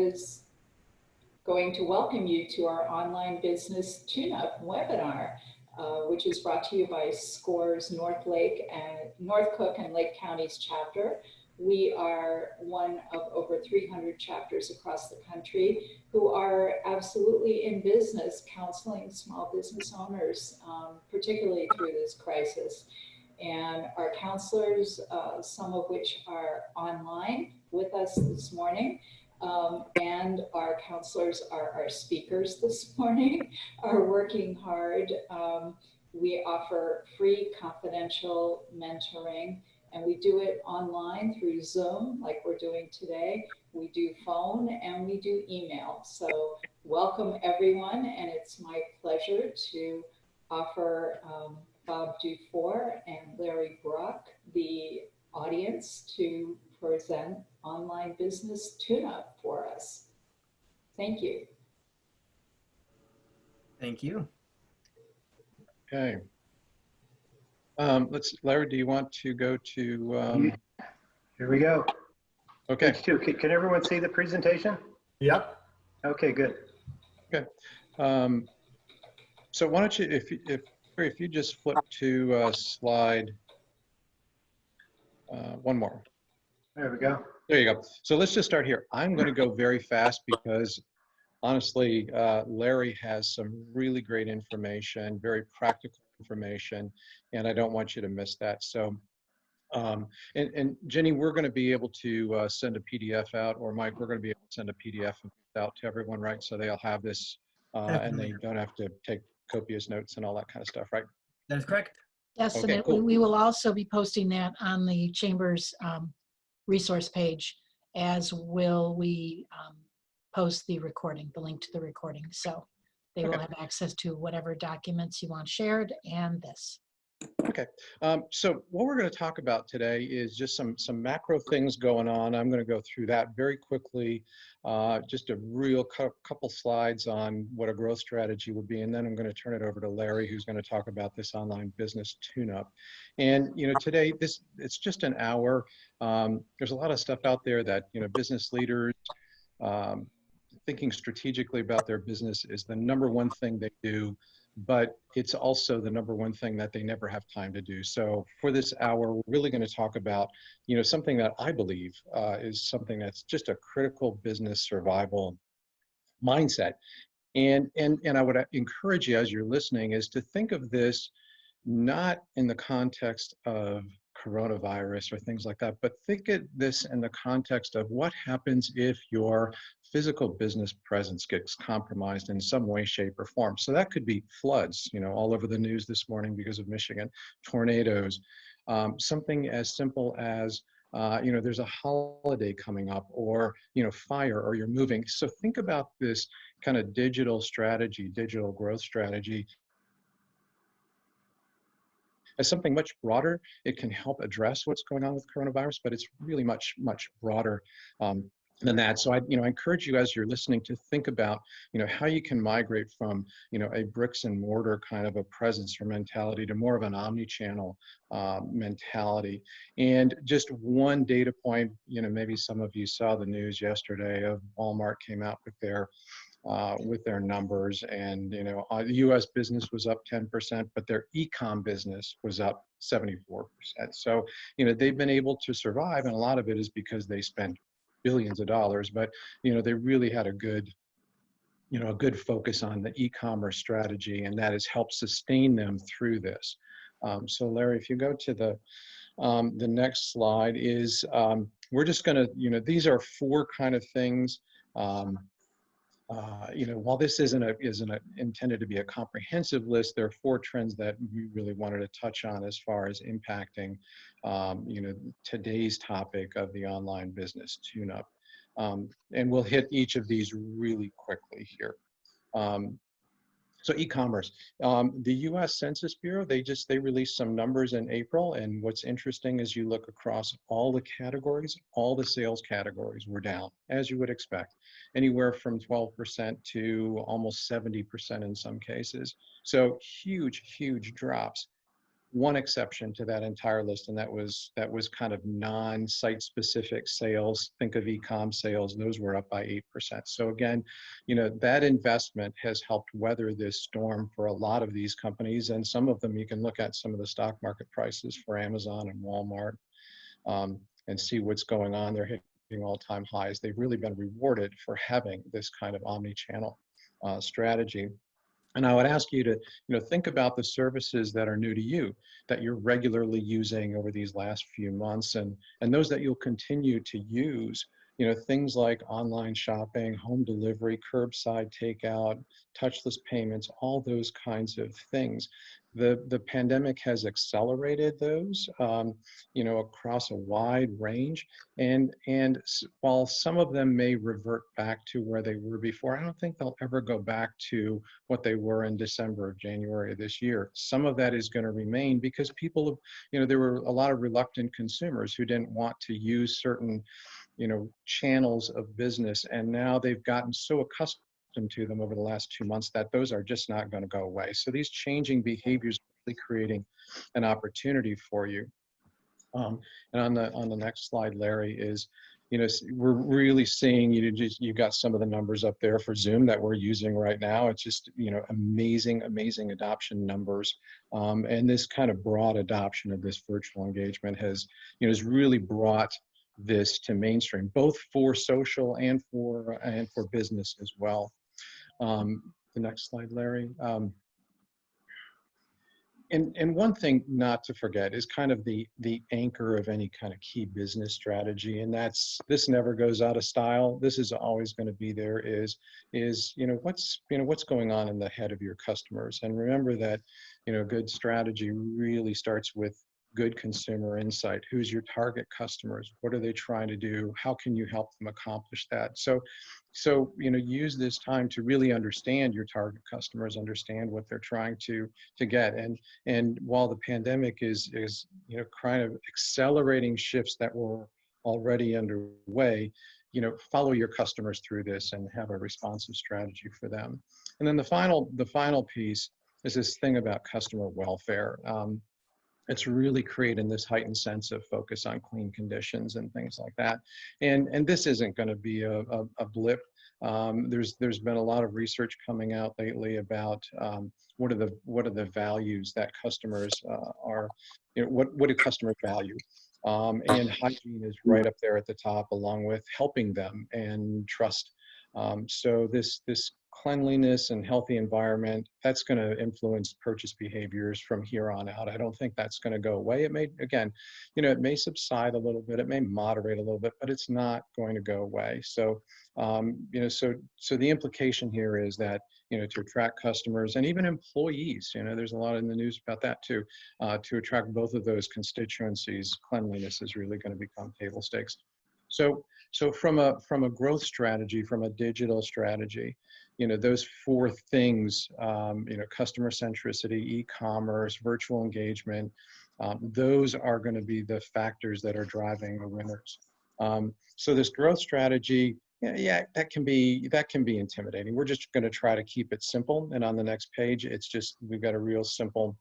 was going to welcome you to our online business tune-up webinar, which is brought to you by S.C.O.R.E's North Cook and Lake Counties chapter. We are one of over 300 chapters across the country who are absolutely in business counseling small business owners, particularly through this crisis. And our counselors, some of which are online with us this morning, and our counselors are our speakers this morning, are working hard. We offer free confidential mentoring, and we do it online through Zoom like we're doing today. We do phone and we do email. So welcome everyone, and it's my pleasure to offer Bob DuFour and Larry Bruck the audience to present online business tune-up for us. Thank you. Thank you. Okay. Larry, do you want to go to? Here we go. Okay. Page 2. Can everyone see the presentation? Yep. Okay, good. Okay. So why don't you, if you just flip to slide one more. There we go. There you go. So let's just start here. I'm going to go very fast because honestly, Larry has some really great information, very practical information, and I don't want you to miss that. So, and Jenny, we're going to be able to send a PDF out, or Mike, we're going to be able to send a PDF out to everyone, right? So they'll have this, and they don't have to take copious notes and all that kind of stuff, right? That is correct. Yes, Okay, and cool. we will also be posting that on the Chamber's resource page, as will we post the recording, the link to the recording. So they will have access to whatever documents you want shared and this. Okay, so what we're going to talk about today is just some macro things going on. I'm going to go through that very quickly, just a real couple slides on what a growth strategy would be, and then I'm going to turn it over to Larry, who's going to talk about this online business tune-up. And you know, today it's just an hour. There's a lot of stuff out there that business leaders thinking strategically about their business is the #1 thing they do, but it's also the #1 thing that they never have time to do. So for this hour, we're really going to talk about, something that I believe is something that's just a critical business survival mindset. And I would encourage you as you're listening is to think of this not in the context of coronavirus or things like that, but think of this in the context of what happens if your physical business presence gets compromised in some way, shape, or form. So that could be floods, all over the news this morning because of Michigan, tornadoes, something as simple as, there's a holiday coming up, or, fire, or you're moving. So think about this kind of digital strategy, digital growth strategy as something much broader. It can help address what's going on with coronavirus, but it's really much broader than that. So I encourage you as you're listening to think about, how you can migrate from, a bricks and mortar kind of a presence or mentality to more of an omni-channel mentality. And just one data point, maybe some of you saw the news yesterday of Walmart came out with their numbers, and the U.S. business was up 10%, but their e-com business was up 74%. So they've been able to survive, and a lot of it is because they spent billions of dollars, but they really had a good focus on the e-commerce strategy, and that has helped sustain them through this. So Larry, if you go to the next slide, is we're just going to these are 4 kind of things. While this isn't intended to be a comprehensive list, there are 4 trends that we really wanted to touch on as far as impacting, today's topic of the online business tune-up. And we'll hit each of these really quickly here. So e-commerce, the U.S. Census Bureau, they released some numbers in April, and what's interesting is you look across all the categories, all the sales categories were down, as you would expect, anywhere from 12% to almost 70% in some cases. So huge drops. one exception to that entire list, and that was kind of non-site specific sales. Think of e-com sales; those were up by 8%. So again, that investment has helped weather this storm for a lot of these companies, and some of them you can look at some of the stock market prices for Amazon and Walmart, and see what's going on. They're hitting all-time highs. They've really been rewarded for having this kind of omni-channel strategy. And I would ask you to, think about the services that are new to you, that you're regularly using over these last few months, and those that you'll continue to use. Things like online shopping, home delivery, curbside takeout, touchless payments, all those kinds of things. The pandemic has accelerated those, across a wide range. And while some of them may revert back to where they were before, I don't think they'll ever go back to what they were in December or January of this year. Some of that is going to remain because people, there were a lot of reluctant consumers who didn't want to use certain, channels of business. And now they've gotten so accustomed to them over the last 2 months that those are just not going to go away. So these changing behaviors are really creating an opportunity for you. And on the next slide, Larry, is, we're really seeing, you've got some of the numbers up there for Zoom that we're using right now. It's just, amazing adoption numbers. And this kind of broad adoption of this virtual engagement has really brought this to mainstream, both for social and for business as well. The next slide, Larry. And one thing not to forget is kind of the anchor of any kind of key business strategy, and this never goes out of style. This is always going to be there. Is what's going on in the head of your customers, and remember that good strategy really starts with good consumer insight. Who's your target customers? What are they trying to do? How can you help them accomplish that? So use this time to really understand your target customers, understand what they're trying to get. And while the pandemic is kind of accelerating shifts that were already underway, follow your customers through this and have a responsive strategy for them. And then the final piece is this thing about customer welfare. It's really creating this heightened sense of focus on clean conditions and things like that. And this isn't going to be a blip. There's been a lot of research coming out lately about what are the values that customers are, what do customers value? And hygiene is right up there at the top, along with helping them and trust. So this cleanliness and healthy environment, that's going to influence purchase behaviors from here on out. I don't think that's going to go away. It may, again, it may subside a little bit, it may moderate a little bit, but it's not going to go away. So, so the implication here is that, to attract customers and even employees, there's a lot in the news about that too, to attract both of those constituencies, cleanliness is really going to become table stakes. So from a growth strategy, from a digital strategy, those four things, customer centricity, e-commerce, virtual engagement, those are going to be the factors that are driving the winners. So this growth strategy, that can be intimidating. We're just going to try to keep it simple. And on the next page, it's just, we've got a real simple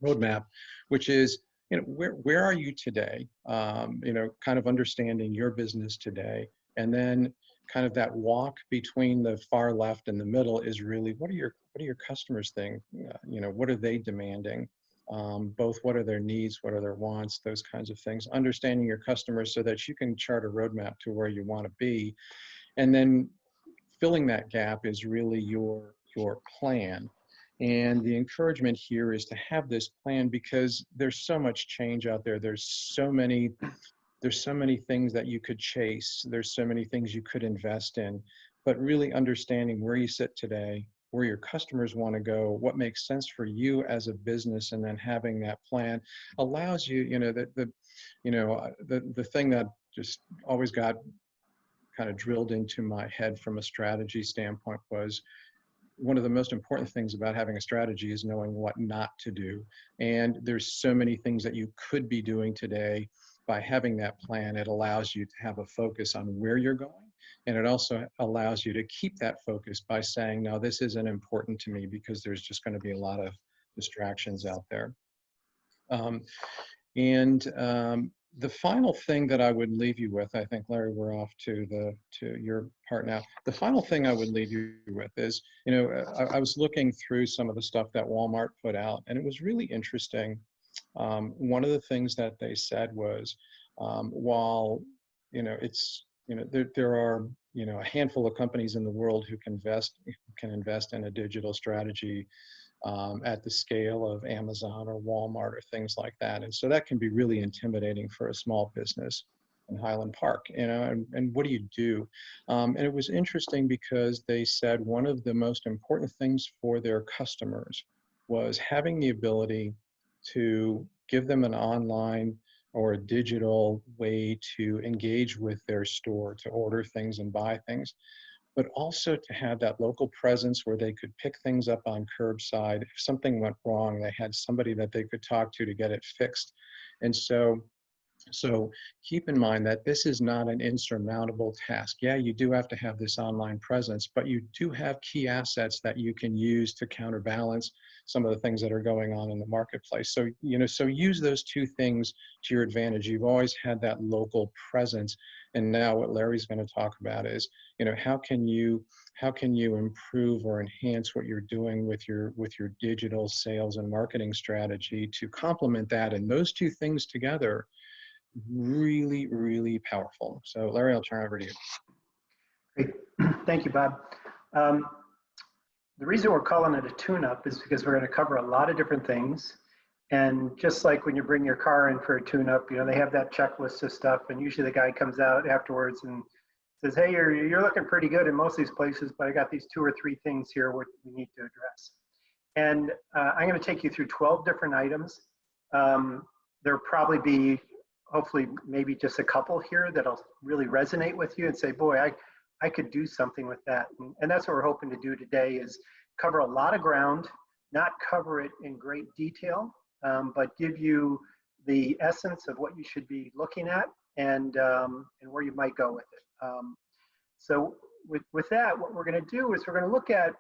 roadmap, which is, where are you today? Kind of understanding your business today, and then kind of that walk between the far left and the middle is really, what are your customers think? What are they demanding? Both what are their needs, what are their wants, those kinds of things. Understanding your customers so that you can chart a roadmap to where you want to be, and then filling that gap is really your plan. And the encouragement here is to have this plan because there's so much change out there. There's so many things that you could chase. There's so many things you could invest in, but really understanding where you sit today, where your customers want to go, what makes sense for you as a business, and then having that plan allows you, the thing that just always got kind of drilled into my head from a strategy standpoint was, one of the most important things about having a strategy is knowing what not to do. And there's so many things that you could be doing today. By having that plan, it allows you to have a focus on where you're going. And it also allows you to keep that focus by saying, no, this isn't important to me because there's just going to be a lot of distractions out there. Um, and the final thing that I would leave you with, I think, Larry, we're off to your part now. The final thing I would leave you with is, I was looking through some of the stuff that Walmart put out, and it was really interesting. One of the things that they said was, while, there are, a handful of companies in the world who can invest in a digital strategy at the scale of Amazon or Walmart or things like that. And so that can be really intimidating for a small business in Highland Park, and what do you do? And it was interesting because they said one of the most important things for their customers was having the ability to give them an online or a digital way to engage with their store, to order things and buy things, but also to have that local presence where they could pick things up on curbside. If something went wrong, they had somebody that they could talk to get it fixed. And so keep in mind that this is not an insurmountable task. Yeah, you do have to have this online presence, but you do have key assets that you can use to counterbalance some of the things that are going on in the marketplace. So, so use those two things to your advantage. You've always had that local presence. And now what Larry's going to talk about is, how can you improve or enhance what you're doing with your digital sales and marketing strategy to complement that? And those two things together, really, really powerful. So Larry, I'll turn it over to you. Great. Thank you, Bob. The reason we're calling it a tune-up is because we're going to cover a lot of different things. And just like when you bring your car in for a tune-up, they have that checklist of stuff, and usually the guy comes out afterwards and says, hey, you're looking pretty good in most of these places, but I got these 2 or 3 things here which we need to address. And I'm going to take you through 12 different items. There'll probably be, hopefully, maybe just a couple here that'll really resonate with you and say, boy, I could do something with that. And that's what we're hoping to do today, is cover a lot of ground, not cover it in great detail, but give you the essence of what you should be looking at and where you might go with it. So with that, what we're going to do is we're going to look at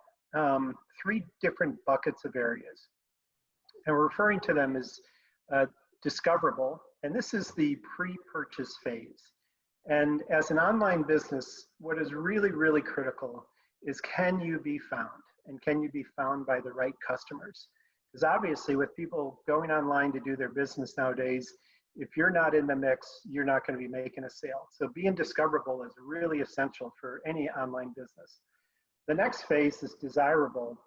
3 different buckets of areas. And we're referring to them as discoverable. And this is the pre-purchase phase. And as an online business, what is really, really critical is, can you be found? And can you be found by the right customers? Because obviously with people going online to do their business nowadays, if you're not in the mix, you're not going to be making a sale. So being discoverable is really essential for any online business. The next phase is desirable.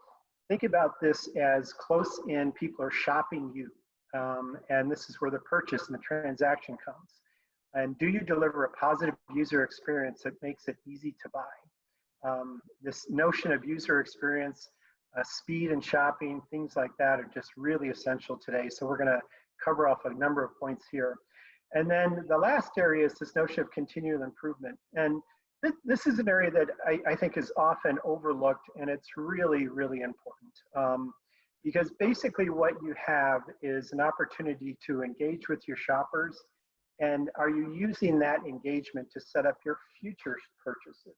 Think about this as close in, people are shopping you. And this is where the purchase and the transaction comes. And do you deliver a positive user experience that makes it easy to buy? This notion of user experience, speed and shopping, things like that are just really essential today. So we're going to cover off a number of points here. And then the last area is this notion of continual improvement. And this is an area that I think is often overlooked, and it's really, really important. Because basically what you have is an opportunity to engage with your shoppers. And are you using that engagement to set up your future purchases?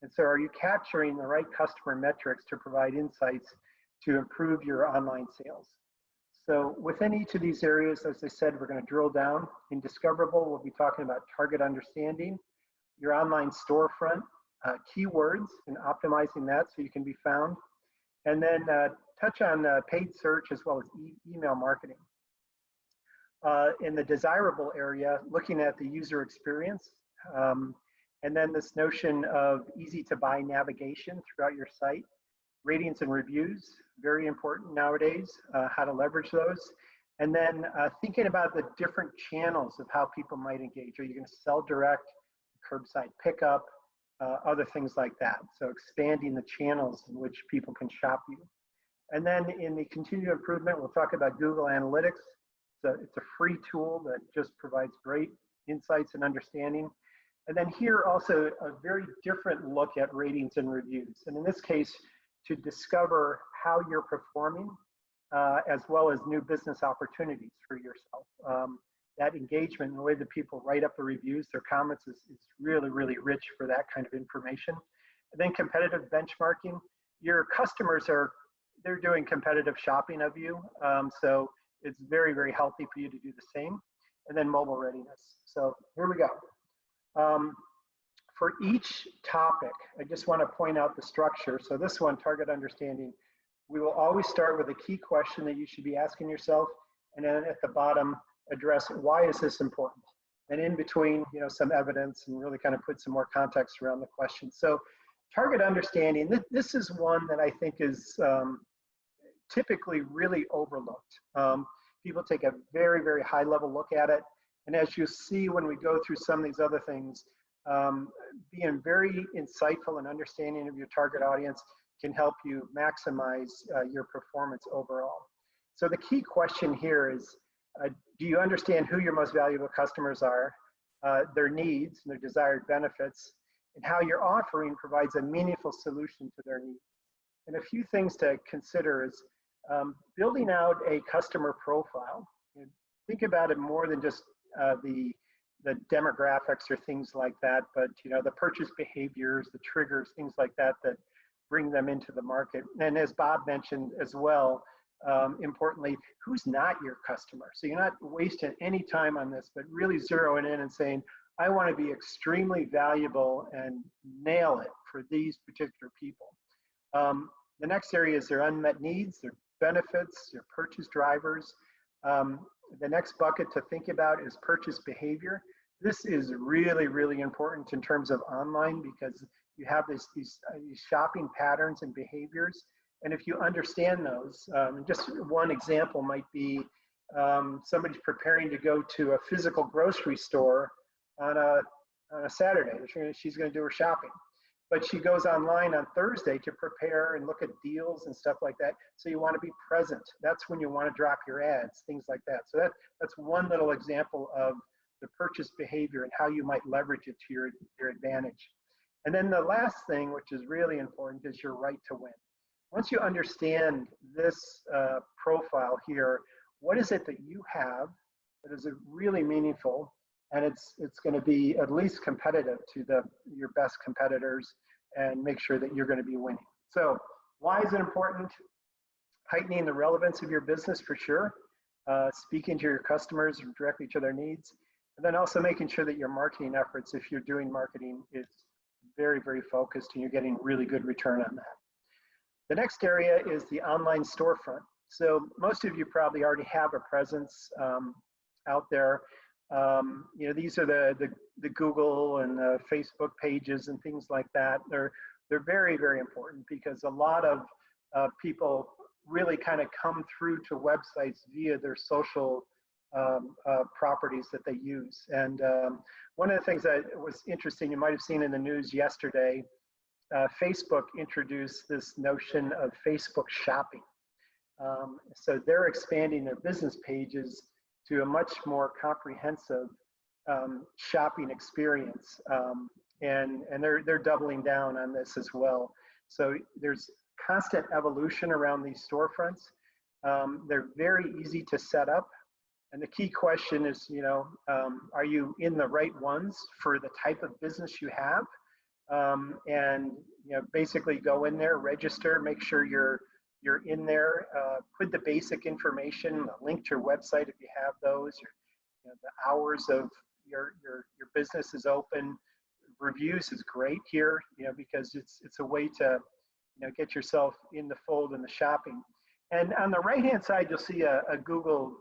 And so are you capturing the right customer metrics to provide insights to improve your online sales? So within each of these areas, as I said, we're going to drill down. In discoverable, we'll be talking about target understanding, your online storefront, keywords, and optimizing that so you can be found. And then touch on paid search as well as email marketing. In the desirable area, looking at the user experience, and then this notion of easy to buy navigation throughout your site, ratings and reviews, very important nowadays, how to leverage those. And then thinking about the different channels of how people might engage. Are you going to sell direct, curbside pickup, other things like that? So expanding the channels in which people can shop you. And then in the continued improvement, we'll talk about Google Analytics. So it's a free tool that just provides great insights and understanding. And then here also a very different look at ratings and reviews. And in this case, to discover how you're performing, as well as new business opportunities for yourself. That engagement and the way that people write up the reviews, their comments is really, really rich for that kind of information. And then competitive benchmarking. Your customers they're doing competitive shopping of you. So it's very, very healthy for you to do the same. And then mobile readiness. So here we go. For each topic, I just want to point out the structure. So this one, target understanding, we will always start with a key question that you should be asking yourself, and then at the bottom, address why is this important? And in between, you know, some evidence and really kind of put some more context around the question. So target understanding, this is one that I think is typically really overlooked. People take a very, very high level look at it. And as you see when we go through some of these other things, being very insightful and understanding of your target audience can help you maximize your performance overall. So the key question here is, do you understand who your most valuable customers are, their needs and their desired benefits, and how your offering provides a meaningful solution to their needs? And a few things to consider is building out a customer profile. Think about it more than just the demographics or things like that, but you know, the purchase behaviors, the triggers, things like that that bring them into the market. And as Bob mentioned as well, importantly, who's not your customer? So you're not wasting any time on this, but really zeroing in and saying, I want to be extremely valuable and nail it for these particular people. The next area is their unmet needs, their benefits, their purchase drivers. The next bucket to think about is purchase behavior. This is really, really important in terms of online because you have these shopping patterns and behaviors. And if you understand those, just one example might be somebody's preparing to go to a physical grocery store on a Saturday. She's going to do her shopping. But she goes online on Thursday to prepare and look at deals and stuff like that. So you want to be present. That's when you want to drop your ads, things like that. So that's one little example of the purchase behavior and how you might leverage it to your advantage. And then the last thing, which is really important, is your right to win. Once you understand this profile here, what is it that you have that is really meaningful, and it's going to be at least competitive to your best competitors, and make sure that you're going to be winning. So why is it important? Heightening the relevance of your business for sure, speaking to your customers directly to their needs, and then also making sure that your marketing efforts, if you're doing marketing, is very, very focused and you're getting really good return on that. The next area is the online storefront. So most of you probably already have a presence out there. You know, these are the Google and the Facebook pages and things like that. They're very, very important because a lot of people really kind of come through to websites via their social properties that they use. And one of the things that was interesting, you might have seen in the news yesterday, Facebook introduced this notion of Facebook shopping. So they're expanding their business pages to a much more comprehensive shopping experience. And they're doubling down on this as well. So there's constant evolution around these storefronts. They're very easy to set up. And the key question is, you know, are you in the right ones for the type of business you have? And, you know, basically go in there, register, make sure you're in there, put the basic information, a link to your website if you have those, you know, the hours of your business is open. Reviews is great here, you know, because it's a way to, you know, get yourself in the fold in the shopping. And on the right-hand side, you'll see a Google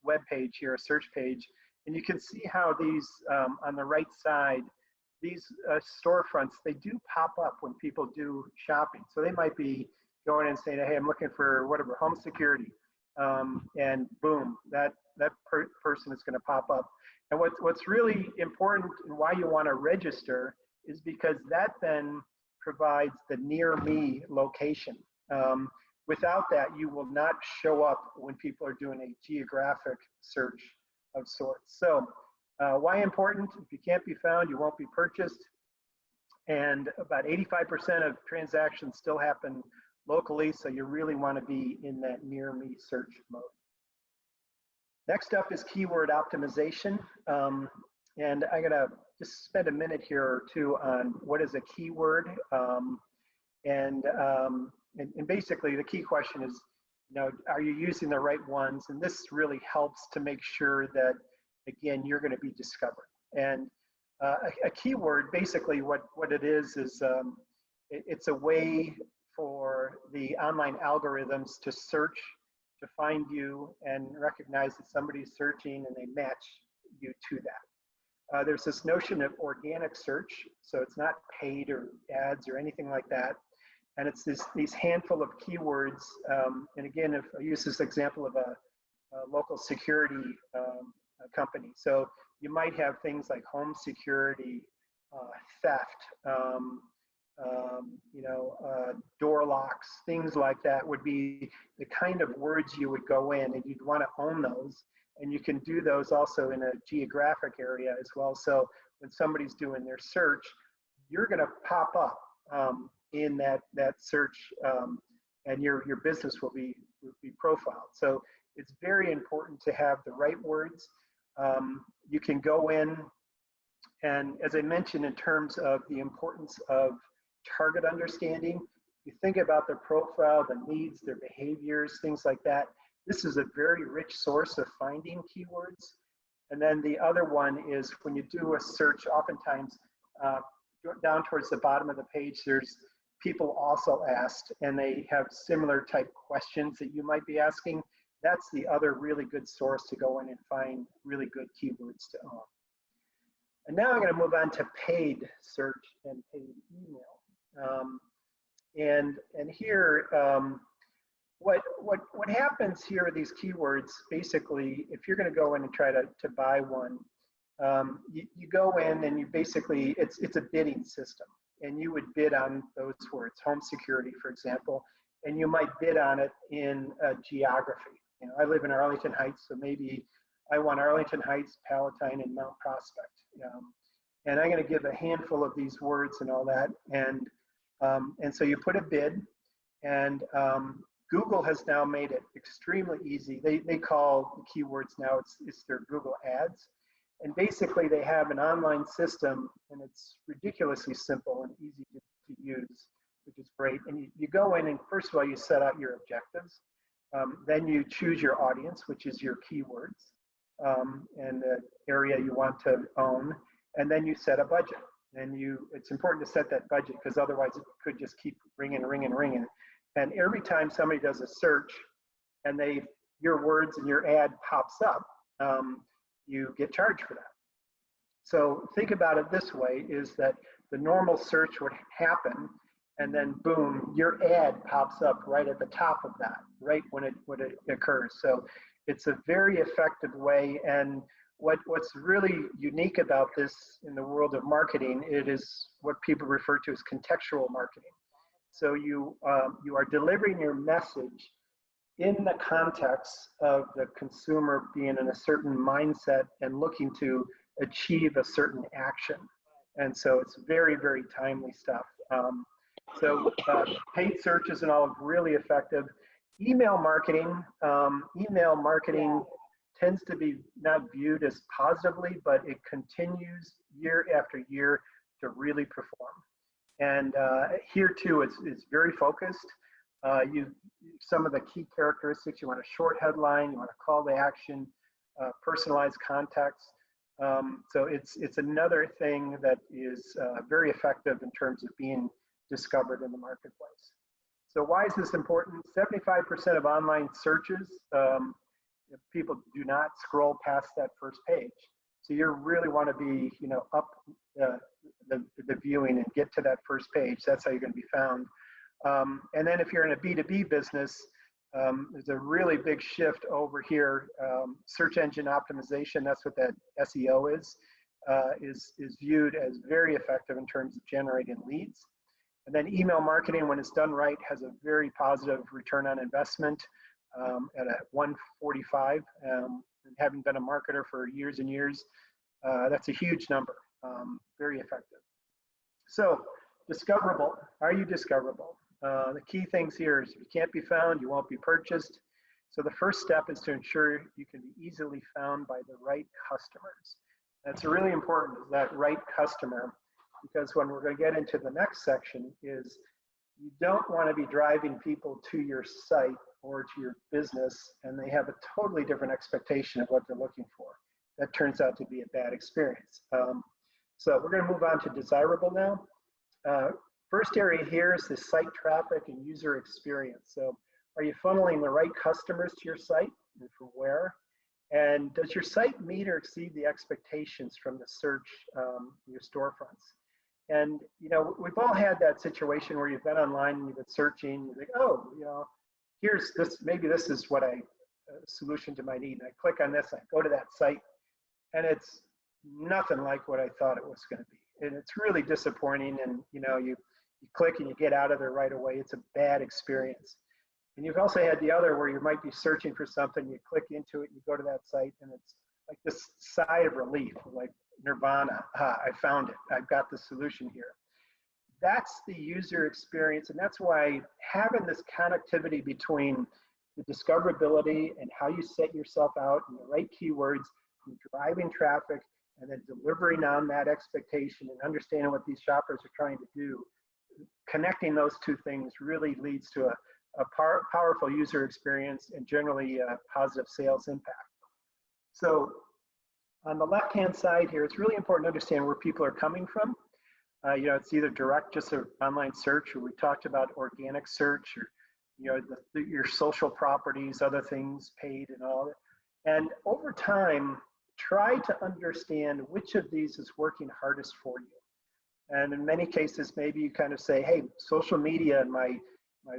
web page here, a search page, and you can see how these, on the right side, these storefronts, they do pop up when people do shopping. So they might be going and saying, hey, I'm looking for whatever, home security, and boom, that person is going to pop up. And what's really important and why you want to register is because that then provides the near me location. Without that, you will not show up when people are doing a geographic search of sorts. So why important? If you can't be found, you won't be purchased. And about 85% of transactions still happen locally, so you really want to be in that near me search mode. Next up is keyword optimization. And I'm gonna just spend a minute here or two on what is a keyword. And basically the key question is, are you using the right ones? And this really helps to make sure that, again, you're going to be discovered. And a keyword, basically what it is it's a way for the online algorithms to search, to find you and recognize that somebody's searching and they match you to that. There's this notion of organic search, so it's not paid or ads or anything like that. And it's these handful of keywords. And again, if I use this example of a local security company. So you might have things like home security, theft, door locks, things like that would be the kind of words you would go in, and you'd want to own those. And you can do those also in a geographic area as well. So when somebody's doing their search, you're going to pop up in that search, and your business will be profiled. So it's very important to have the right words. You can go in, and as I mentioned, in terms of the importance of target understanding, you think about their profile, the needs, their behaviors, things like that. This is a very rich source of finding keywords. And then the other one is when you do a search, oftentimes down towards the bottom of the page, there's people also asked, and they have similar type questions that you might be asking. That's the other really good source to go in and find really good keywords to own. And now I'm going to move on to paid search and paid email. And here, what happens here are these keywords. Basically, if you're going to go in and try to buy one, you go in and you basically, it's a bidding system, and you would bid on those words, home security, for example, and you might bid on it in geography. I live in Arlington Heights, so maybe I want Arlington Heights, Palatine, and Mount Prospect. And I'm going to give a handful of these words and all that, and so you put a bid, and Google has now made it extremely easy. They call the keywords now, it's their Google Ads. And basically they have an online system, and it's ridiculously simple and easy to use, which is great. And you go in, and first of all, you set out your objectives. Then you choose your audience, which is your keywords, and the area you want to own. And then you set a budget. And it's important to set that budget, because otherwise it could just keep ringing. And every time somebody does a search and your words and your ad pops up, you get charged for that. So think about it this way, is that the normal search would happen, and then boom, your ad pops up right at the top of that, right when it occurs. So it's a very effective way. And what's really unique about this in the world of marketing, it is what people refer to as contextual marketing. So you are delivering your message in the context of the consumer being in a certain mindset and looking to achieve a certain action. And so it's very, very timely stuff. So paid searches and all really effective. Email marketing tends to be not viewed as positively, but it continues year after year to really perform. And here too, it's very focused. Some of the key characteristics, you want a short headline, you want a call to action, personalized context. So it's another thing that is very effective in terms of being discovered in the marketplace. So why is this important? 75% of online searches, people do not scroll past that first page. So you really want to be, up the viewing and get to that first page. That's how you're going to be found. And then if you're in a B2B business, there's a really big shift over here. Search engine optimization, that's what that SEO is viewed as very effective in terms of generating leads. And then email marketing, when it's done right, has a very positive return on investment at a 145. And having been a marketer for years and years, that's a huge number, very effective. So discoverable, are you discoverable? The key things here is if you can't be found, you won't be purchased. So the first step is to ensure you can be easily found by the right customers. That's really important, is that right customer, because when we're going to get into the next section is You don't want to be driving people to your site or to your business, and they have a totally different expectation of what they're looking for. That turns out to be a bad experience. So we're going to move on to desirable now. First area here is the site traffic and user experience. So are you funneling the right customers to your site and from where? And does your site meet or exceed the expectations from the search, your storefronts? And, you know, we've all had that situation where you've been online and you've been searching, you think, oh, you know, here's this, maybe this is what solution to my need. And I click on this, I go to that site, and it's nothing like what I thought it was going to be. And it's really disappointing. And, you know, you click and you get out of there right away. It's a bad experience. And you've also had the other where you might be searching for something, you click into it, you go to that site, and it's like this sigh of relief, like nirvana. I found it. I've got the solution here. That's the user experience, and that's why having this connectivity between the discoverability and how you set yourself out and the right keywords, and driving traffic, and then delivering on that expectation and understanding what these shoppers are trying to do, connecting those two things really leads to a powerful user experience and generally a positive sales impact. So on the left-hand side here, it's really important to understand where people are coming from. You know, it's either direct, just an online search, or we talked about organic search, or, you know, your social properties, other things, paid and all. And over time, try to understand which of these is working hardest for you. And in many cases, maybe you kind of say, hey, social media and my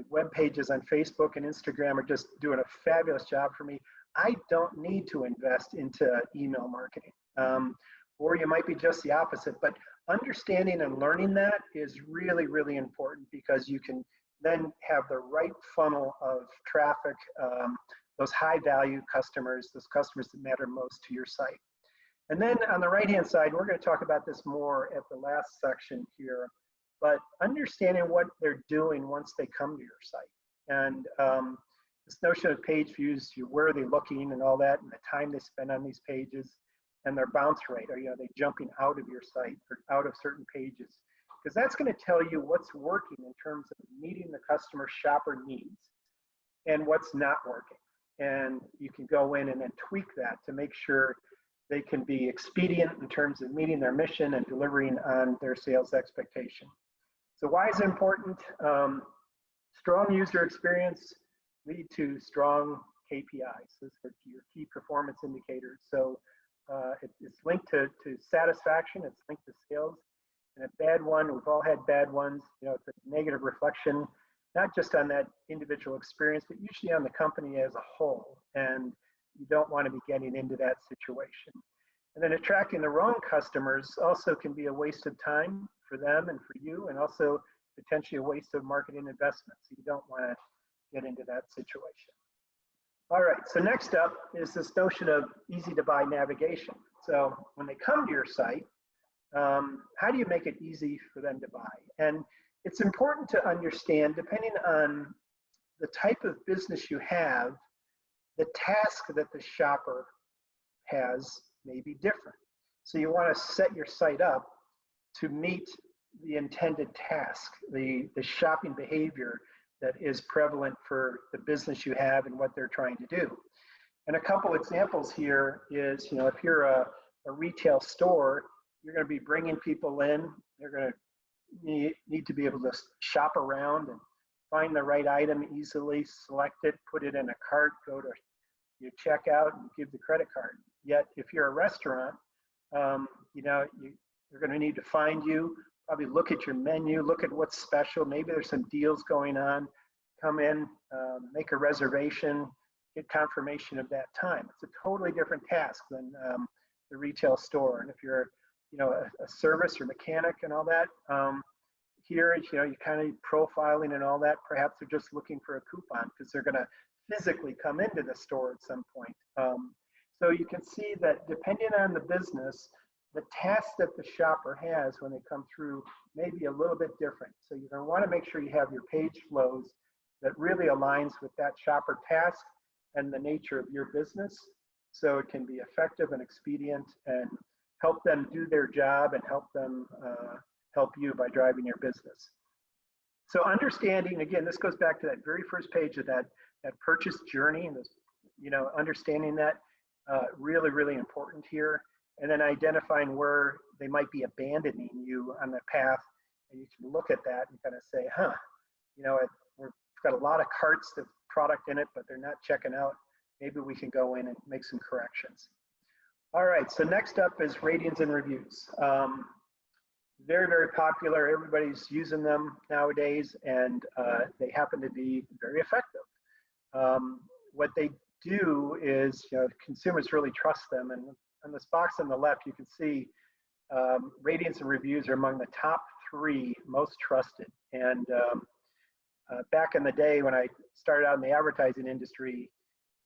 web pages on Facebook and Instagram are just doing a fabulous job for me. I don't need to invest into email marketing. Or you might be just the opposite, but understanding and learning that is really, really important, because you can then have the right funnel of traffic, those high value customers, those customers that matter most to your site. And then on the right-hand side, we're going to talk about this more at the last section here, but understanding what they're doing once they come to your site. And this notion of page views, where are they looking and all that, and the time they spend on these pages, and their bounce rate. Are they jumping out of your site or out of certain pages? Because that's going to tell you what's working in terms of meeting the customer shopper needs and what's not working. And you can go in and then tweak that to make sure they can be expedient in terms of meeting their mission and delivering on their sales expectation. So why is it important? Strong user experience lead to strong KPIs. Those are your key performance indicators. So it's linked to satisfaction, it's linked to sales. And a bad one, we've all had bad ones, you know, it's a negative reflection, not just on that individual experience, but usually on the company as a whole. And you don't want to be getting into that situation. And then attracting the wrong customers also can be a waste of time for them and for you, and also potentially a waste of marketing investments. You don't want to get into that situation. All right, so next up is this notion of easy to buy navigation. So when they come to your site, how do you make it easy for them to buy? And it's important to understand, depending on the type of business you have, the task that the shopper has may be different. So you want to set your site up to meet the intended task, the shopping behavior that is prevalent for the business you have and what they're trying to do. And a couple examples here is, you know, if you're a retail store, you're going to be bringing people in. They're going to need to be able to shop around and find the right item easily, select it, put it in a cart, go to your checkout and give the credit card. Yet if you're a restaurant, you know, they're going to need to find you, probably look at your menu, look at what's special. Maybe there's some deals going on. Come in, make a reservation, get confirmation of that time. It's a totally different task than the retail store. And if you're, you know, a service or mechanic and all that, here, you know, you kind of profiling and all that. Perhaps they're just looking for a coupon because they're going to physically come into the store at some point. So you can see that depending on the business, the task that the shopper has when they come through may be a little bit different. So you're going to want to make sure you have your page flows that really aligns with that shopper task and the nature of your business, so it can be effective and expedient and help them do their job and help them help you by driving your business. So understanding, again, this goes back to that very first page of that purchase journey, and this, understanding that really, really important here. And then identifying where they might be abandoning you on the path, and you can look at that and kind of say, huh, we've got a lot of carts of product in it, but they're not checking out. Maybe we can go in and make some corrections. All right, so next up is ratings and reviews. Very, very popular. Everybody's using them nowadays, and they happen to be very effective. What they do is, consumers really trust them. And on this box on the left, you can see ratings and reviews are among the top 3 most trusted. And back in the day when I started out in the advertising industry,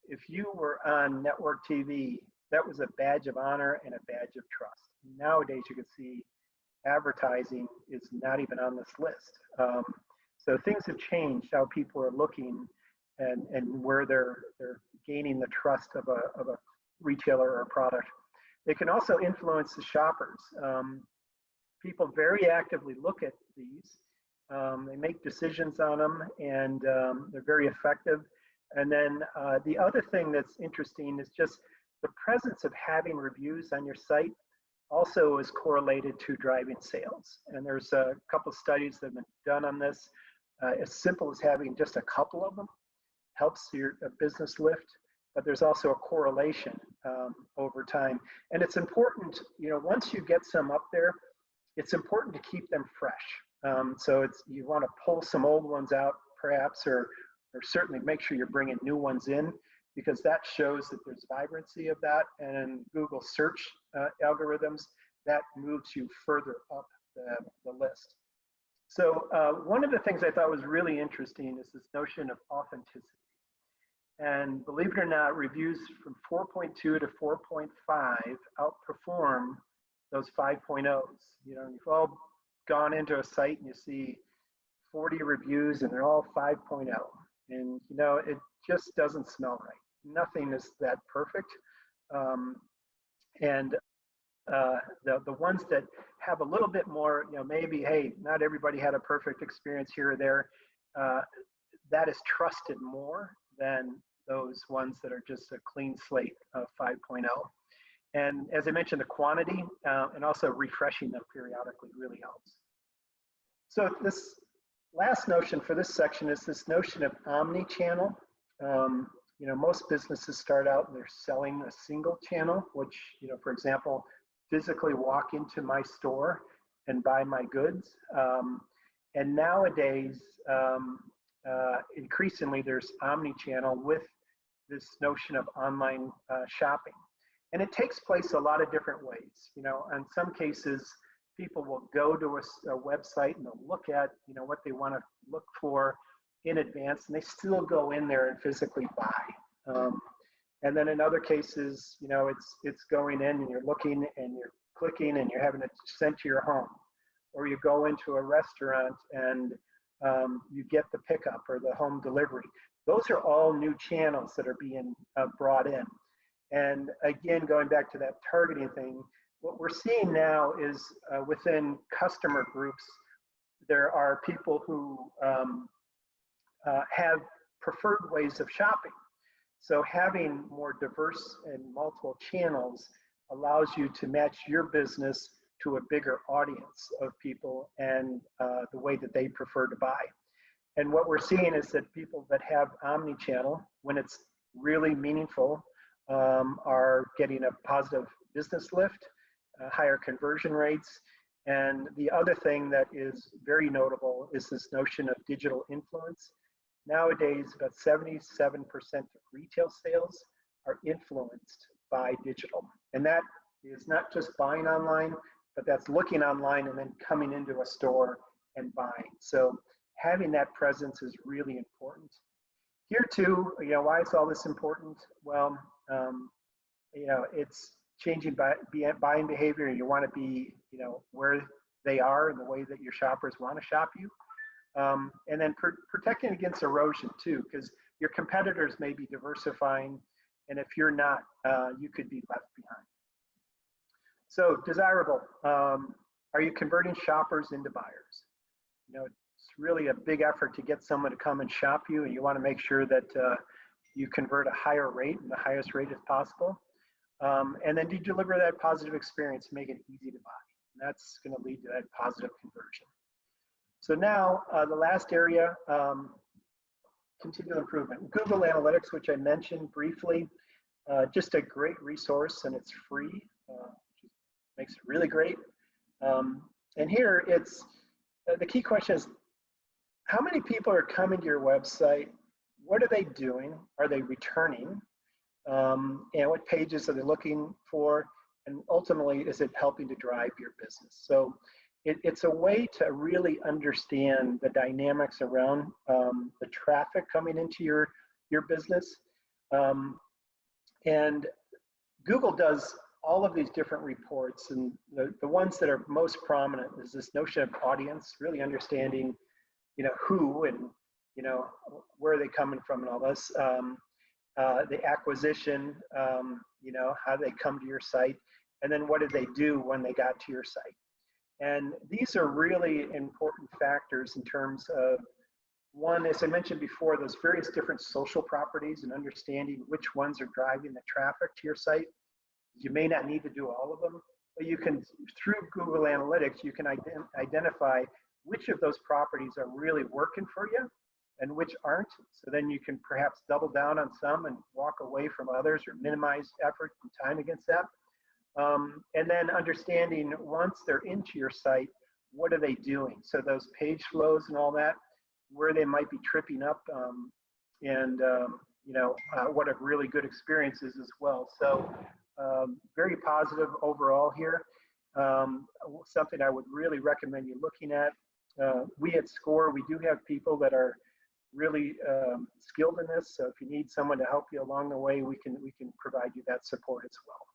if you were on network TV, that was a badge of honor and a badge of trust. Nowadays, you can see advertising is not even on this list. So things have changed how people are looking and where they're gaining the trust of a retailer or a product. They can also influence the shoppers. People very actively look at these. They make decisions on them, and they're very effective. And then the other thing that's interesting is just the presence of having reviews on your site also is correlated to driving sales. And there's a couple of studies that have been done on this. As simple as having just a couple of them helps your business lift, but there's also a correlation over time. And it's important, once you get some up there, it's important to keep them fresh. So you want to pull some old ones out perhaps, or certainly make sure you're bringing new ones in, because that shows that there's vibrancy of that. And in Google search algorithms, that moves you further up the list. So one of the things I thought was really interesting is this notion of authenticity. And believe it or not, reviews from 4.2 to 4.5 outperform those 5.0s. You've all gone into a site and you see 40 reviews and they're all 5.0. And it just doesn't smell right. Nothing is that perfect. And the ones that have a little bit more, maybe, hey, not everybody had a perfect experience here or there, that is trusted more than those ones that are just a clean slate of 5.0. And as I mentioned, the quantity and also refreshing them periodically really helps. So this last notion for this section is this notion of omni-channel. Most businesses start out and they're selling a single channel, which, for example, physically walk into my store and buy my goods. And nowadays, increasingly, there's omni-channel with this notion of online shopping. And it takes place a lot of different ways. In some cases, people will go to a website and they'll look at, what they want to look for in advance, and they still go in there and physically buy. And then in other cases, it's going in and you're looking and you're clicking and you're having it sent to your home. Or you go into a restaurant and you get the pickup or the home delivery. Those are all new channels that are being brought in. And again, going back to that targeting thing, what we're seeing now is within customer groups, there are people who have preferred ways of shopping. So having more diverse and multiple channels allows you to match your business to a bigger audience of people and the way that they prefer to buy. And what we're seeing is that people that have omni-channel, when it's really meaningful, are getting a positive business lift, higher conversion rates. And the other thing that is very notable is this notion of digital influence. Nowadays, about 77% of retail sales are influenced by digital. And that is not just buying online, but that's looking online and then coming into a store and buying. So having that presence is really important. Here too, why is all this important? Well, it's changing buying behavior, and you want to be, where they are and the way that your shoppers want to shop you. And then protecting against erosion too, because your competitors may be diversifying, and if you're not, you could be left behind. So desirable, are you converting shoppers into buyers? really a big effort to get someone to come and shop you, and you want to make sure that you convert a higher rate and the highest rate as possible. And then you deliver that positive experience, make it easy to buy. And that's going to lead to that positive conversion. So now the last area, continual improvement. Google Analytics, which I mentioned briefly, just a great resource, and it's free, which makes it really great. And here it's, the key question is, how many people are coming to your website? What are they doing? Are they returning? And what pages are they looking for? And ultimately, is it helping to drive your business? So it's a way to really understand the dynamics around the traffic coming into your business. And Google does all of these different reports, and the ones that are most prominent is this notion of audience, really understanding, who and, where are they coming from and all this. The acquisition, how they come to your site, and then what did they do when they got to your site. And these are really important factors in terms of, one, as I mentioned before, those various different social properties and understanding which ones are driving the traffic to your site. You may not need to do all of them, but you can, through Google Analytics, you can identify which of those properties are really working for you and which aren't. So then you can perhaps double down on some and walk away from others, or minimize effort and time against that. And then understanding, once they're into your site, what are they doing? So those page flows and all that, where they might be tripping up, what a really good experience is as well. So very positive overall here. Something I would really recommend you looking at. We at S.C.O.R.E, we do have people that are really skilled in this. So if you need someone to help you along the way, we can provide you that support as well.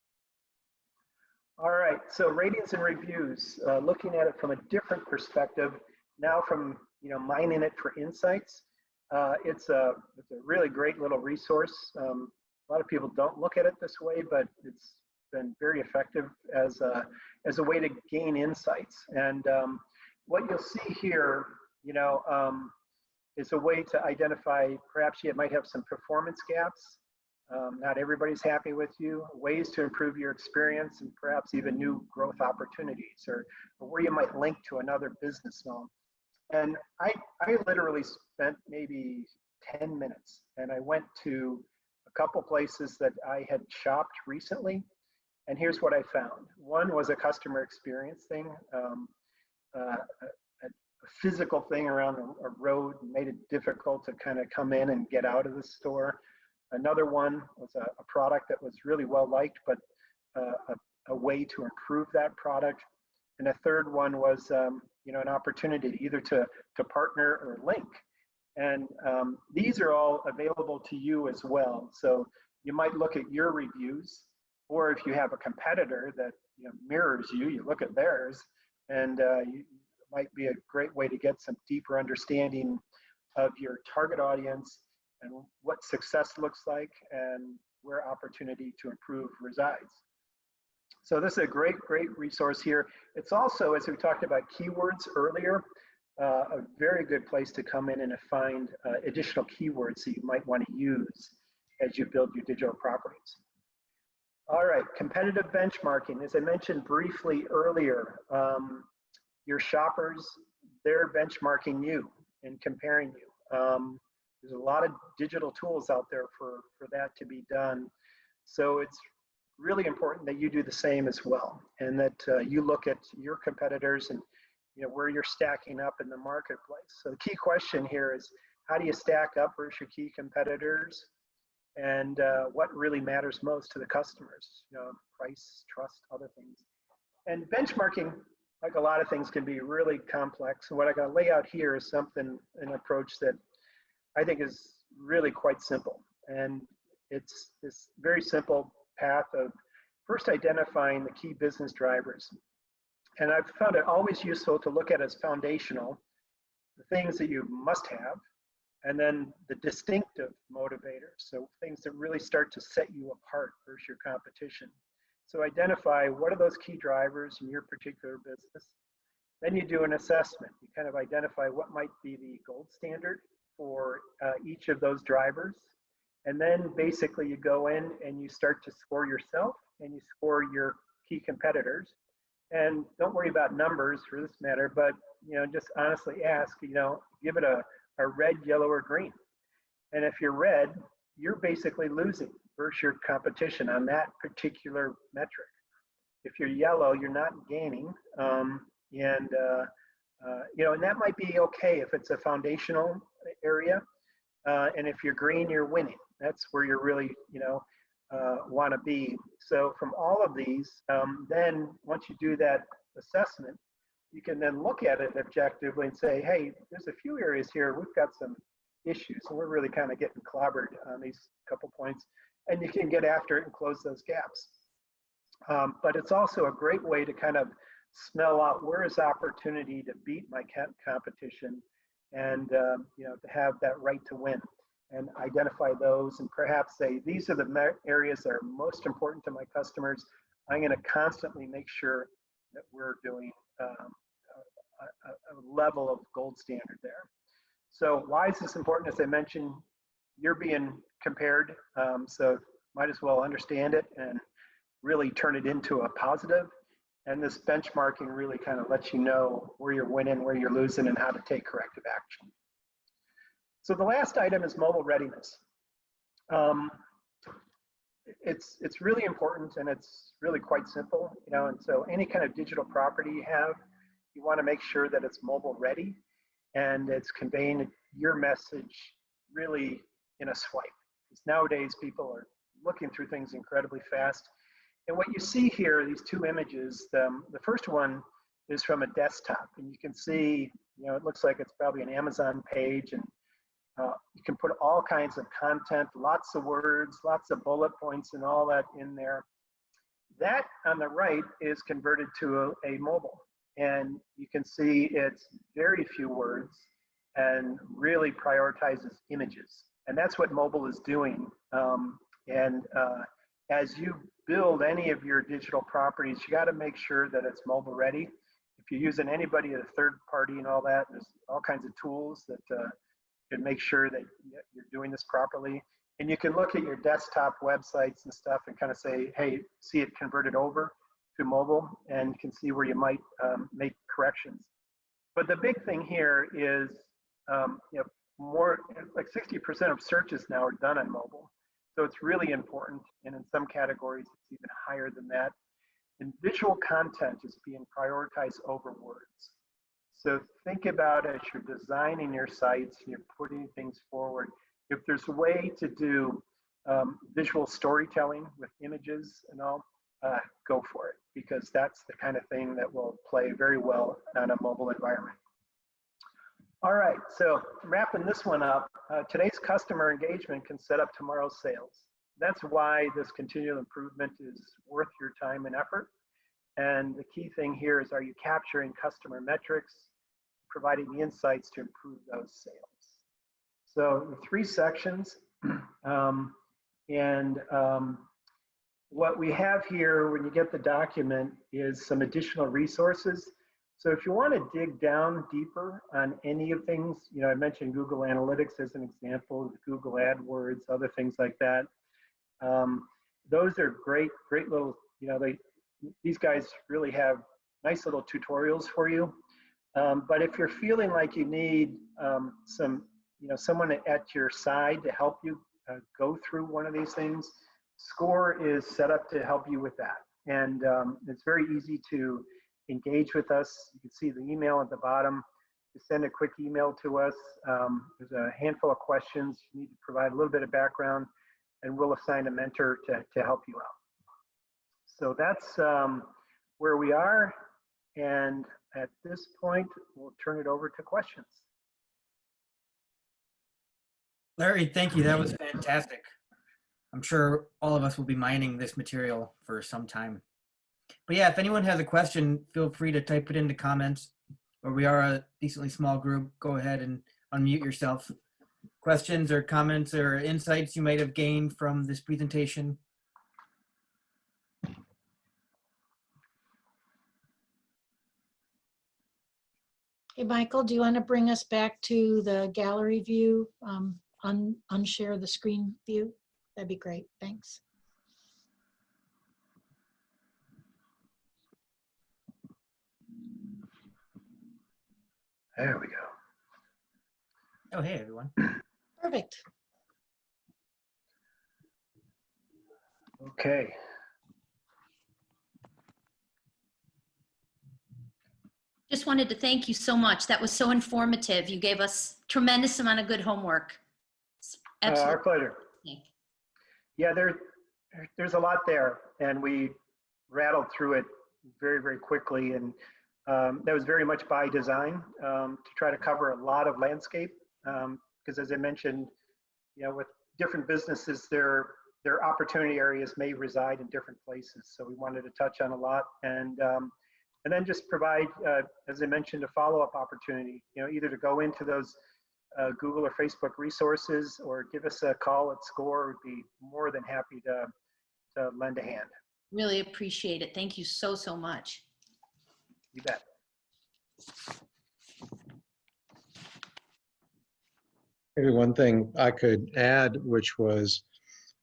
All right, so ratings and reviews, looking at it from a different perspective, now from mining it for insights. It's a really great little resource. A lot of people don't look at it this way, but it's been very effective as a way to gain insights. And what you'll see here, is a way to identify, perhaps you might have some performance gaps. Not everybody's happy with you, ways to improve your experience, and perhaps even new growth opportunities, or where you might link to another business zone. And I literally spent maybe 10 minutes, and I went to a couple places that I had shopped recently, and here's what I found. One was a customer experience thing, a physical thing around a road made it difficult to kind of come in and get out of the store. Another one was a product that was really well liked, but a way to improve that product. And a third one was, an opportunity either to partner or link. And these are all available to you as well. So you might look at your reviews, or if you have a competitor that mirrors you, you look at theirs, and you might be a great way to get some deeper understanding of your target audience and what success looks like and where opportunity to improve resides. So this is a great resource here. It's also, as we talked about keywords earlier, a very good place to come in and find additional keywords that you might want to use as you build your digital properties. All right, competitive benchmarking. As I mentioned briefly earlier, your shoppers, they're benchmarking you and comparing you. There's a lot of digital tools out there for that to be done. So it's really important that you do the same as well, and that you look at your competitors and where you're stacking up in the marketplace. So the key question here is, how do you stack up versus your key competitors, and what really matters most to the customers? Price, trust, other things. And benchmarking, like a lot of things, can be really complex. And what I'm going to lay out here is an approach that I think is really quite simple. And it's this very simple path of first identifying the key business drivers. And I've found it always useful to look at as foundational, the things that you must have, and then the distinctive motivators. So things that really start to set you apart versus your competition. So identify what are those key drivers in your particular business, Then you do an assessment. You kind of identify what might be the gold standard for each of those drivers. And then basically you go in and you start to score yourself and you score your key competitors. And don't worry about numbers for this matter, but just honestly ask, give it a red, yellow, or green. And if you're red, you're basically losing versus your competition on that particular metric. If you're yellow, you're not gaining. And that might be okay if it's a foundational area. And if you're green, you're winning. That's where you're really, want to be. So from all of these, then once you do that assessment, you can then look at it objectively and say, hey, there's a few areas here we've got some issues, and we're really kind of getting clobbered on these couple points, and you can get after it and close those gaps. But it's also a great way to kind of smell out where is opportunity to beat my competition, and to have that right to win, and identify those, and perhaps say these are the areas that are most important to my customers. I'm going to constantly make sure that we're doing a level of gold standard there. So why is this important? As I mentioned, you're being compared, so might as well understand it and really turn it into a positive. And this benchmarking really kind of lets you know where you're winning, where you're losing, and how to take corrective action. So the last item is mobile readiness. It's really important, and it's really quite simple, and so any kind of digital property you have, you want to make sure that it's mobile ready and it's conveying your message really in a swipe. Because nowadays people are looking through things incredibly fast. And what you see here, these two images, the first one is from a desktop, and you can see, it looks like it's probably an Amazon page, and you can put all kinds of content, lots of words, lots of bullet points, and all that in there. That on the right is converted to a mobile, and you can see it's very few words and really prioritizes images. And that's what mobile is doing. As you build any of your digital properties, you got to make sure that it's mobile ready. If you're using anybody at a third party and all that, there's all kinds of tools that can make sure that you're doing this properly. And you can look at your desktop websites and stuff and kind of say, hey, see it converted over to mobile, and you can see where you might make corrections. But the big thing here is, more like 60% of searches now are done on mobile. So it's really important, and in some categories, it's even higher than that. And visual content is being prioritized over words. So think about as you're designing your sites, you're putting things forward, if there's a way to do visual storytelling with images and all, go for it, because that's the kind of thing that will play very well on a mobile environment. All right, so wrapping this one up, today's customer engagement can set up tomorrow's sales. That's why this continual improvement is worth your time and effort. And the key thing here is, are you capturing customer metrics, providing the insights to improve those sales? So the three sections, what we have here when you get the document is some additional resources. So if you want to dig down deeper on any of things, I mentioned Google Analytics as an example, Google AdWords, other things like that. Those are great little, these guys really have nice little tutorials for you. But if you're feeling like you need some, someone at your side to help you go through one of these things, S.C.O.R.E is set up to help you with that. And it's very easy to engage with us. You can see the email at the bottom. You send a quick email to us. There's a handful of questions. You need to provide a little bit of background, and we'll assign a mentor to help you out. So that's where we are. And at this point, we'll turn it over to questions. Larry, thank you. That was fantastic. I'm sure all of us will be mining this material for some time. But yeah, if anyone has a question, feel free to type it into comments, or we are a decently small group. Go ahead and unmute yourself. Questions or comments or insights you might have gained from this presentation? Hey, Michael, do you want to bring us back to the gallery view? Unshare the screen view? That'd be great. Thanks. There we go. Oh, hey, everyone. Perfect. Okay. Just wanted to thank you so much. That was so informative. You gave us tremendous amount of good homework. Our Absolutely. pleasure. Yeah, there's a lot there, and we rattled through it very, very quickly, and that was very much by design to try to cover a lot of landscape. Because as I mentioned, you know, with different businesses, their opportunity areas may reside in different places. So we wanted to touch on a lot, and then just provide, as I mentioned, a follow-up opportunity. You know, either to go into those Google or Facebook resources, or give us a call at S.C.O.R.E. Would be more than happy to lend a hand. Really appreciate it. Thank you so, so much. You bet. Maybe one thing I could add, which was,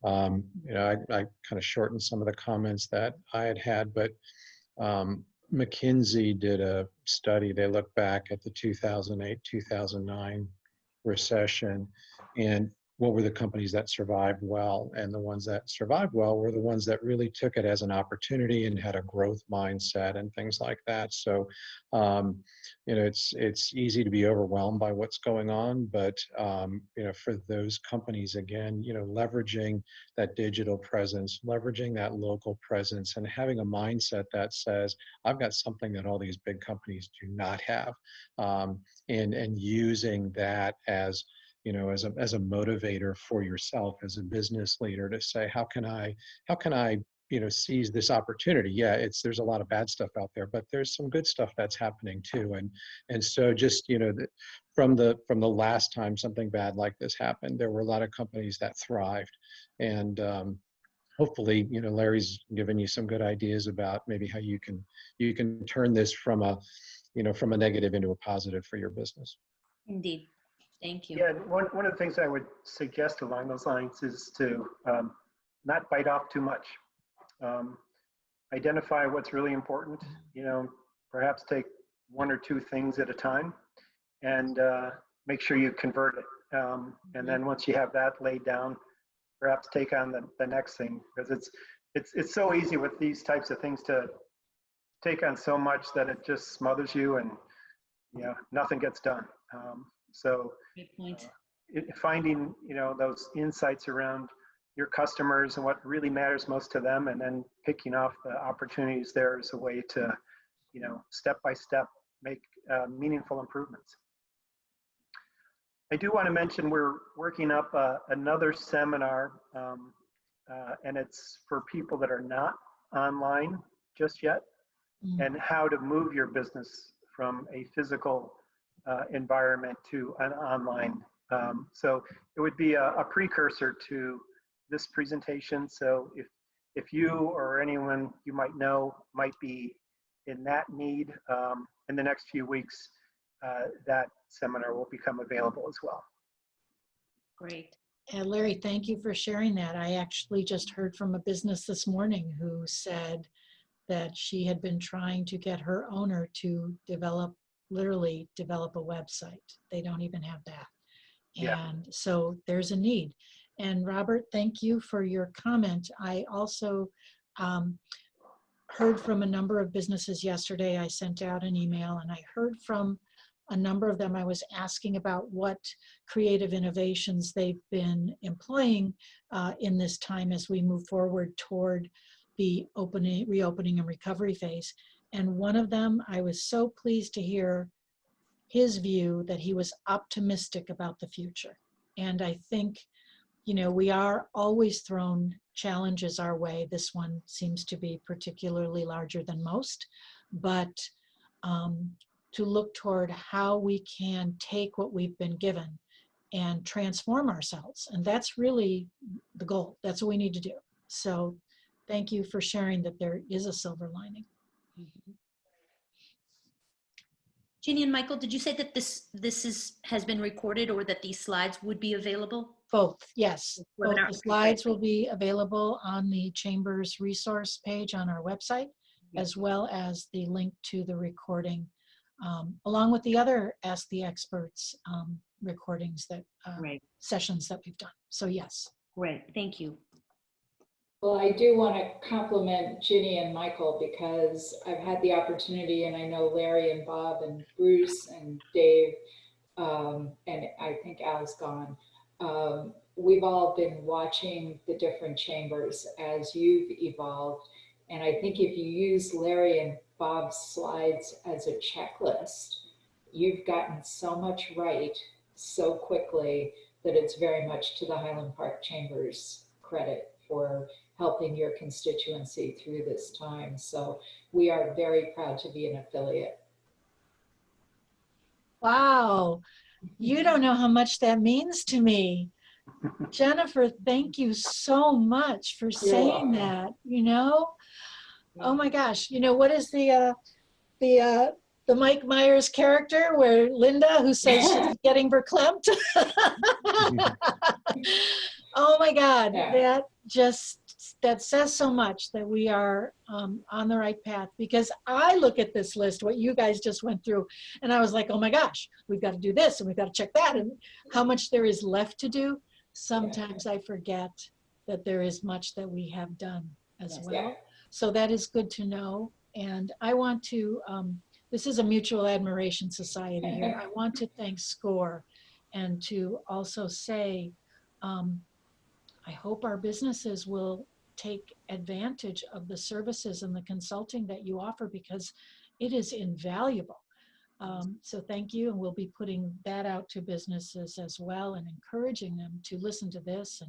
you know, I kind of shortened some of the comments that I had, but McKinsey did a study. They looked back at the 2008-2009 recession, and what were the companies that survived well? And the ones that survived well were the ones that really took it as an opportunity and had a growth mindset and things like that. So, you know, it's easy to be overwhelmed by what's going on, but you know, for those companies, again, you know, leveraging that digital presence, leveraging that local presence, and having a mindset that says, I've got something that all these big companies do not have, and using that as, you know, as a motivator for yourself as a business leader to say, how can I, you know, seize this opportunity? Yeah, there's a lot of bad stuff out there, but there's some good stuff that's happening too. And so just, you know, from the last time something bad like this happened, there were a lot of companies that thrived. And hopefully, you know, Larry's given you some good ideas about maybe how you can turn this from a, you know, from a negative into a positive for your business. Indeed. Thank you. Yeah, one of the things I would suggest along those lines is to not bite off too much. Identify what's really important, you know, perhaps take one or two things at a time, and make sure you convert it. And then once you have that laid down, perhaps take on the next thing, because it's so easy with these types of things to take on so much that it just smothers you, and, you know, nothing gets done. So Great point. finding, you know, those insights around your customers and what really matters most to them, and then picking off the opportunities there is a way to, you know, step by step make meaningful improvements. I do want to mention we're working up another seminar, and it's for people that are not online just yet, and how to move your business from a physical environment to an online. So it would be a precursor to this presentation. So if you or anyone you might know might be in that need, in the next few weeks, that seminar will become available as well. Great. And Larry, thank you for sharing that. I actually just heard from a business this morning who said that she had been trying to get her owner to literally develop a website. They don't even have that. Yeah. And so there's a need. And Robert, thank you for your comment. I also heard from a number of businesses yesterday. I sent out an email, and I heard from a number of them. I was asking about what creative innovations they've been employing in this time as we move forward toward the reopening and recovery phase. And one of them, I was so pleased to hear his view that he was optimistic about the future. And I think, you know, we are always thrown challenges our way. This one seems to be particularly larger than most, but to look toward how we can take what we've been given and transform ourselves. And that's really the goal. That's what we need to do. So thank you for sharing that there is a silver lining. Jeannie and Michael, did you say that has been recorded or that these slides would be available? Both, yes. Both Webinar. the slides will be available on the Chamber's resource page on our website, as well as the link to the recording, along with the other Ask the Experts recordings that Right. sessions that we've done. So yes. Great. Thank you. Well, I do want to compliment Ginny and Michael because I've had the opportunity, and I know Larry and Bob and Bruce and Dave, and I think Al's gone. We've all been watching the different chambers as you've evolved. And I think if you use Larry and Bob's slides as a checklist, you've gotten so much right so quickly that it's very much to the Highland Park Chamber's credit for helping your constituency through this time. So we are very proud to be an affiliate. Wow. You don't know how much that means to me. Jennifer, thank you so much for saying that, you know? Oh my gosh, you know, what is the Mike Myers character where Linda, who says she's getting verklempt? Oh my God, Yeah. that says so much that we are on the right path, because I look at this list, what you guys just went through, and I was like, oh my gosh, we've got to do this and we've got to check that, and how much there is left to do. Sometimes I forget that there is much that we have done as well. Yeah. So that is good to know. And I want to, this is a mutual admiration society here. I want to thank S.C.O.R.E and to also say, I hope our businesses will take advantage of the services and the consulting that you offer, because it is invaluable. So thank you, and we'll be putting that out to businesses as well and encouraging them to listen to this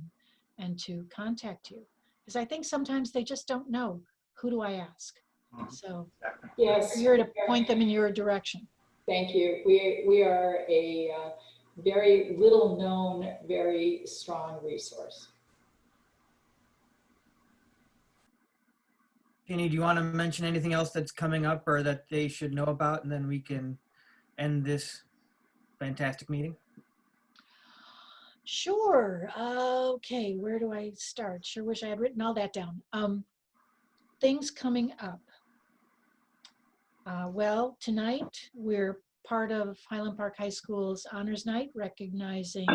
and to contact you. Because I think sometimes they just don't know, who do I ask? So Yes, we're here to point them in your direction. thank you. We are a very little known, very strong resource. Jeannie, do you want to mention anything else that's coming up or that they should know about, and then we can end this fantastic meeting? Sure. Okay, where do I start? Sure wish I had written all that down. Things coming up. Well, tonight we're part of Highland Park High School's Honors Night, recognizing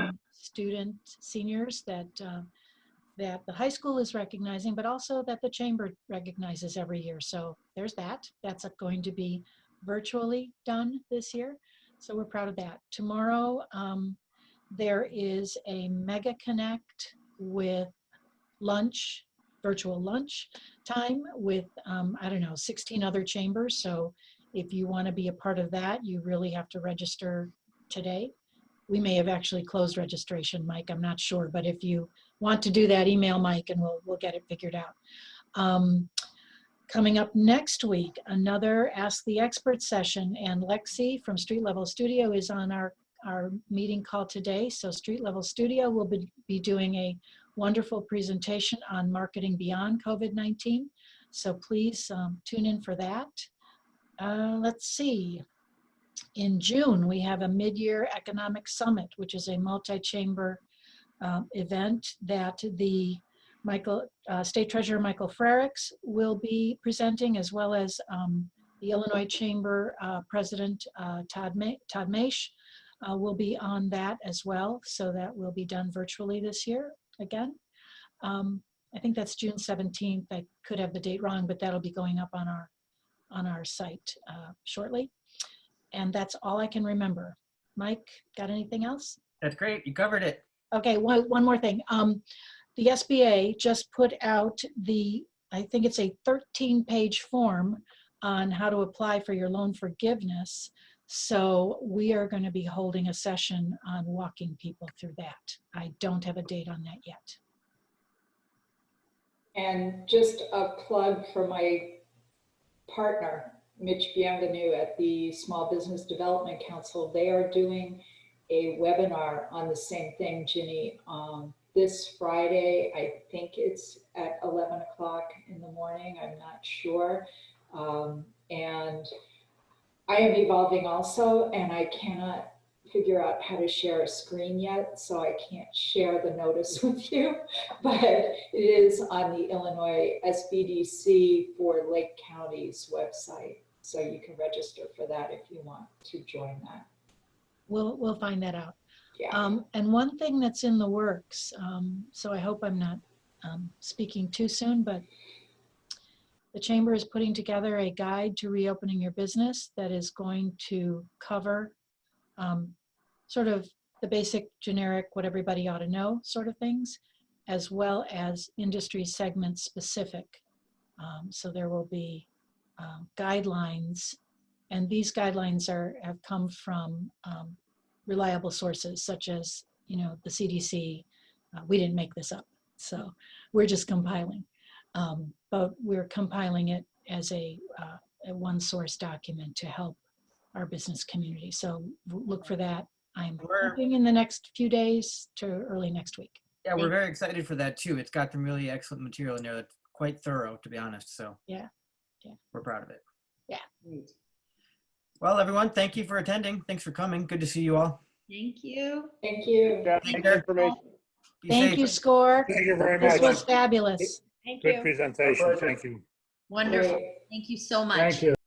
seniors that the high school is recognizing, but also that the chamber recognizes every year. So there's that. That's going to be virtually done this year. So we're proud of that. Tomorrow, there is a Mega Connect with lunch, virtual lunch time with, I don't know, 16 other chambers. So if you want to be a part of that, you really have to register today. We may have actually closed registration, Mike, I'm not sure, but if you want to do that, email Mike and we'll get it figured out. Coming up next week, another Ask the Expert session, and Lexi from Street Level Studio is on our meeting call today. So Street Level Studio will be doing a wonderful presentation on marketing beyond COVID-19. So please tune in for that. Let's see. In June, we have a mid-year economic summit, which is a multi-chamber event that the State Treasurer Michael Frericks will be presenting, as well as the Illinois Chamber President Todd Maish will be on that as well. So that will be done virtually this year again. I think that's June 17th. I could have the date wrong, but that'll be going up on our site shortly. And that's all I can remember. Mike, got anything else? That's great. You covered it. Okay, one more thing. The SBA just put out I think it's a 13-page form on how to apply for your loan forgiveness. So we are going to be holding a session on walking people through that. I don't have a date on that yet. And just a plug for my partner, Mitch Bienvenu at the Small Business Development Council. They are doing a webinar on the same thing, Ginny, this Friday. I think it's at 11 o'clock in the morning. I'm not sure. And I am evolving also, and I cannot figure out how to share a screen yet, so I can't share the notice with you. But it is on the Illinois SBDC for Lake County's website, so you can register for that if you want to join that. We'll find that out. Yeah. And one thing that's in the works, so I hope I'm not speaking too soon, but the Chamber is putting together a guide to reopening your business that is going to cover sort of the basic generic, what everybody ought to know sort of things, as well as industry segment specific. So there will be guidelines, and these guidelines have come from reliable sources such as, the CDC. We didn't make this up, so we're just compiling. But we're compiling it as a one source document to help our business community. So look for that. I'm hoping in the next few days to early next week. Yeah, we're very excited for that too. It's got some really excellent material in there that's quite thorough, to be honest. So Yeah. We're proud of it. Yeah. Well, everyone, thank you for attending. Thanks for coming. Good to see you all. Thank you. Thank you. Take care. Be Thank safe. you, S.C.O.R.E. Thank you very This much. was fabulous. Thank Good you. presentation. Thank you. Wonderful. Great. Thank you so much. Thank you.